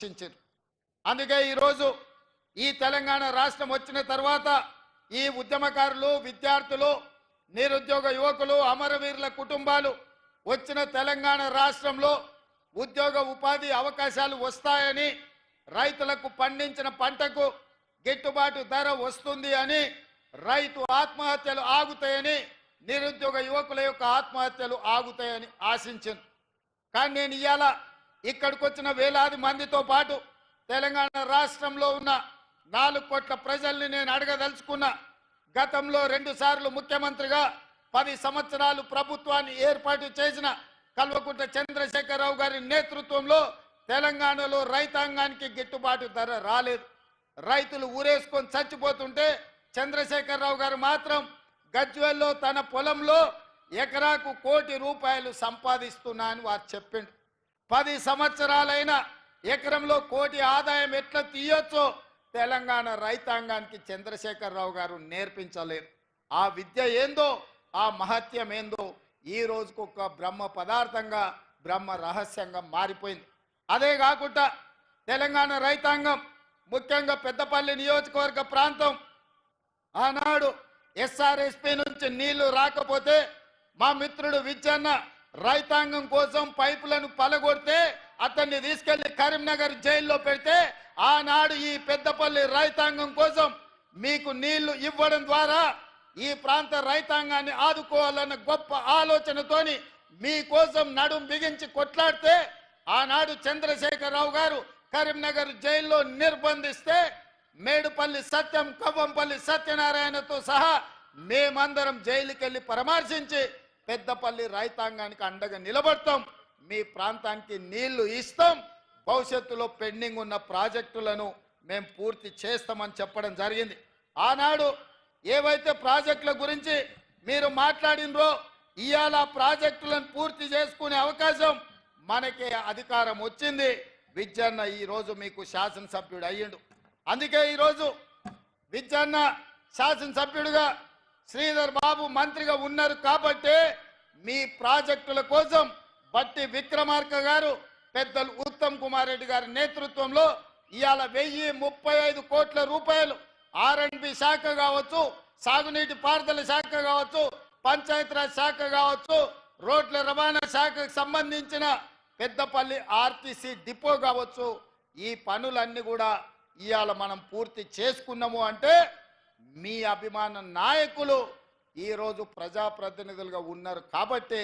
రక్షించారు. అందుకే ఈరోజు ఈ తెలంగాణ రాష్ట్రం వచ్చిన తర్వాత ఈ ఉద్యమకారులు, విద్యార్థులు, నిరుద్యోగ యువకులు, అమరవీరుల కుటుంబాలు వచ్చిన తెలంగాణ రాష్ట్రంలో ఉద్యోగ ఉపాధి అవకాశాలు వస్తాయని, రైతులకు పండించిన పంటకు గిట్టుబాటు ధర వస్తుంది అని, రైతు ఆత్మహత్యలు ఆగుతాయని, నిరుద్యోగ యువకుల యొక్క ఆత్మహత్యలు ఆగుతాయని ఆశించాను. కానీ నేను ఇవాళ ఇక్కడికి వచ్చిన వేలాది మందితో పాటు తెలంగాణ రాష్ట్రంలో ఉన్న 4 కోట్ల ప్రజల్ని నేను అడగదలుచుకున్నా. గతంలో 2 సార్లు ముఖ్యమంత్రిగా 10 సంవత్సరాలు ప్రభుత్వాన్ని ఏర్పాటు చేసిన కల్వకుంట్ల చంద్రశేఖరరావు గారి నేతృత్వంలో తెలంగాణలో రైతాంగానికి గిట్టుబాటు ధర రాలేదు. రైతులు ఊరేసుకొని చచ్చిపోతుంటే చంద్రశేఖరరావు గారు మాత్రం గజ్వేల్లో తన పొలంలో ఎకరాకు ₹1 కోటి సంపాదిస్తున్నా అని వారు చెప్పిండు. 10 సంవత్సరాలైన ఎకరంలో ₹1 కోటి ఆదాయం ఎట్లా తీయొచ్చో తెలంగాణ రైతాంగానికి చంద్రశేఖరరావు గారు నేర్పించలేరు. ఆ విద్య ఏందో, ఆ మహత్యం ఏందో ఈ రోజుకు ఒక బ్రహ్మ పదార్థంగా, బ్రహ్మ రహస్యంగా మారిపోయింది. అదే కాకుండా తెలంగాణ రైతాంగం, ముఖ్యంగా పెద్దపల్లి నియోజకవర్గ ప్రాంతం, ఆనాడు ఎస్ఆర్ఎస్పీ నుంచి నీళ్లు రాకపోతే మా మిత్రుడు విజయన్న రైతాంగం కోసం పైపులను పలగొడితే అతన్ని తీసుకెళ్లి కరీంనగర్ జైల్లో పెడితే ఆనాడు ఈ పెద్దపల్లి రైతాంగం కోసం మీకు నీళ్లు ఇవ్వడం ద్వారా ఈ ప్రాంత రైతాంగాన్ని ఆదుకోవాలన్న గొప్ప ఆలోచనతోని మీకోసం నడుం బిగించి కొట్లాడితే ఆనాడు చంద్రశేఖరరావు గారు కరీంనగర్ జైల్లో నిర్బంధిస్తే మేడుపల్లి సత్యం, కవ్వంపల్లి సత్యనారాయణతో సహా మేమందరం జైలుకి వెళ్ళి పరామర్శించి పెద్దపల్లి రైతాంగానికి అండగా నిలబడతాం, మీ ప్రాంతానికి నీళ్లు ఇస్తాం, భవిష్యత్తులో పెండింగ్ ఉన్న ప్రాజెక్టులను మేము పూర్తి చేస్తామని చెప్పడం జరిగింది. ఆనాడు ఏవైతే ప్రాజెక్టుల గురించి మీరు మాట్లాడినరో ఇవాళ ప్రాజెక్టులను పూర్తి చేసుకునే అవకాశం మనకి అధికారం వచ్చింది. విజయన్న ఈరోజు మీకు శాసనసభ్యుడు అయ్యిండు. అందుకే ఈరోజు విజయన్న శాసనసభ్యుడిగా, శ్రీధర్ బాబు మంత్రిగా ఉన్నారు కాబట్టి మీ ప్రాజెక్టుల కోసం బట్టి విక్రమార్క గారు, పెద్దలు ఉత్తమ్ కుమార్ రెడ్డి గారి నేతృత్వంలో ఇవాళ ₹1035 కోట్ల R&B శాఖ కావచ్చు, సాగునీటి పారుదల శాఖ కావచ్చు, పంచాయతీరాజ్ శాఖ కావచ్చు, రోడ్ల రవాణా శాఖకు సంబంధించిన పెద్దపల్లి ఆర్టీసీ డిపో కావచ్చు, ఈ పనులన్నీ కూడా ఇవాళ మనం పూర్తి చేసుకున్నాము అంటే మీ అభిమాన నాయకులు ఈరోజు ప్రజాప్రతినిధులుగా ఉన్నారు కాబట్టి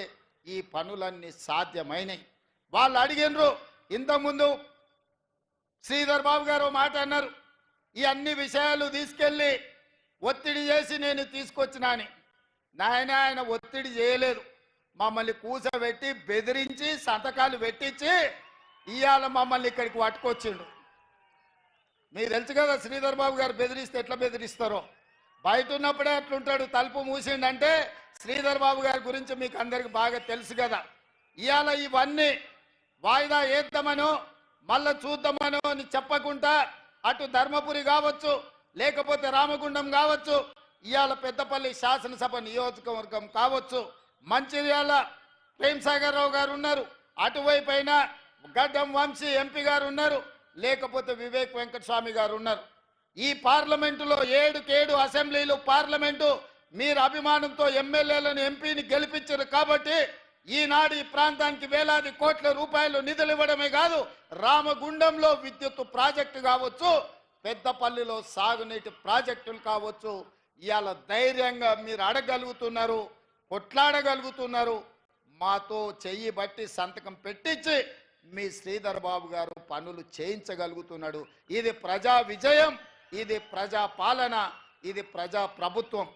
ఈ పనులన్నీ సాధ్యమైనవి. వాళ్ళు అడిగినరు, ఇంతకుముందు శ్రీధర్ బాబు గారు మాట అన్నారు, ఈ అన్ని విషయాలు తీసుకెళ్ళి ఒత్తిడి చేసి నేను తీసుకొచ్చినా అని. ఆయన ఒత్తిడి చేయలేదు, మమ్మల్ని కూసబెట్టి బెదిరించి సంతకాలు పెట్టించి ఇవాళ మమ్మల్ని ఇక్కడికి పట్టుకొచ్చిండు. మీకు తెలుసు కదా శ్రీధర్ బాబు గారు బెదిరిస్తే ఎట్లా బెదిరిస్తారో. బయట ఉన్నప్పుడే అట్లుంటాడు, తలుపు మూసిండంటే శ్రీధర్ బాబు గారి గురించి మీకు అందరికి బాగా తెలుసు కదా. ఇవాళ ఇవన్నీ వాయిదా వేద్దామనో మళ్ళా చూద్దామనో అని చెప్పకుండా అటు ధర్మపురి కావచ్చు, లేకపోతే రామగుండం కావచ్చు, ఇవాళ పెద్దపల్లి శాసనసభ నియోజకవర్గం కావచ్చు, మంచిర్యాల ప్రేమ్సాగర్ రావు గారు ఉన్నారు, అటువైపు అయినా గడ్డం వంశీ ఎంపీ గారు ఉన్నారు, లేకపోతే వివేక్ వెంకటస్వామి గారు ఉన్నారు. ఈ పార్లమెంటులో 7 అసెంబ్లీలు, పార్లమెంటు మీరు అభిమానంతో ఎమ్మెల్యేలను, ఎంపీని గెలిపించారు కాబట్టి ఈనాడు ఈ ప్రాంతానికి వేలాది కోట్ల రూపాయలు నిధులు ఇవ్వడమే కాదు, రామగుండంలో విద్యుత్ ప్రాజెక్టు కావచ్చు, పెద్దపల్లిలో సాగునీటి ప్రాజెక్టులు కావచ్చు, ఇవాళ ధైర్యంగా మీరు అడగలుగుతున్నారు, కొట్లాడగలుగుతున్నారు. మాతో చెయ్యి బట్టి సంతకం పెట్టించి మీ శ్రీధర్ బాబు గారు పనులు చేయించగలుగుతున్నాడు. ఇది ప్రజా విజయం, ఇది ప్రజా పాలన, ఇది ప్రజా ప్రభుత్వం.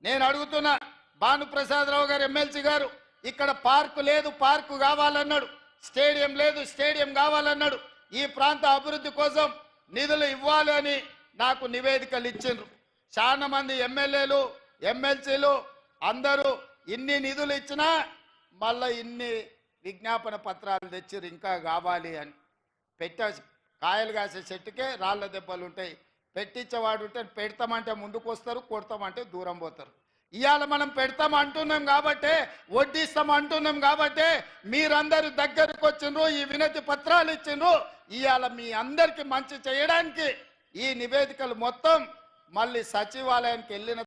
నేను అడుగుతున్నా, భానుప్రసాదరావు గారు ఎమ్మెల్సీ గారు, ఇక్కడ పార్కు లేదు, పార్కు కావాలన్నాడు, స్టేడియం లేదు, స్టేడియం కావాలన్నాడు, ఈ ప్రాంత అభివృద్ధి కోసం నిధులు ఇవ్వాలని నాకు నివేదికలు ఇచ్చిండ్రు. చాలా మంది ఎమ్మెల్యేలు, ఎమ్మెల్సీలు అందరూ ఇన్ని నిధులు ఇచ్చినా మళ్ళీ ఇన్ని విజ్ఞాపన పత్రాలు తెచ్చిర్రు ఇంకా కావాలి అని. కాయలు కాసే చెట్టుకే రాళ్ళ దెబ్బలు ఉంటాయి. పెట్టించేవాడు ఉంటే పెడతామంటే ముందుకు వస్తారు, కొడతామంటే దూరం పోతారు. ఇవాళ మనం పెడతాం అంటున్నాం కాబట్టి, వడ్డిస్తాం అంటున్నాం కాబట్టి మీరందరూ దగ్గరకు వచ్చిండ్రు, ఈ వినతి పత్రాలు ఇచ్చిండ్రు. ఇవాళ మీ అందరికి మంచి చేయడానికి ఈ నివేదికలు మొత్తం మళ్ళీ సచివాలయానికి వెళ్ళిన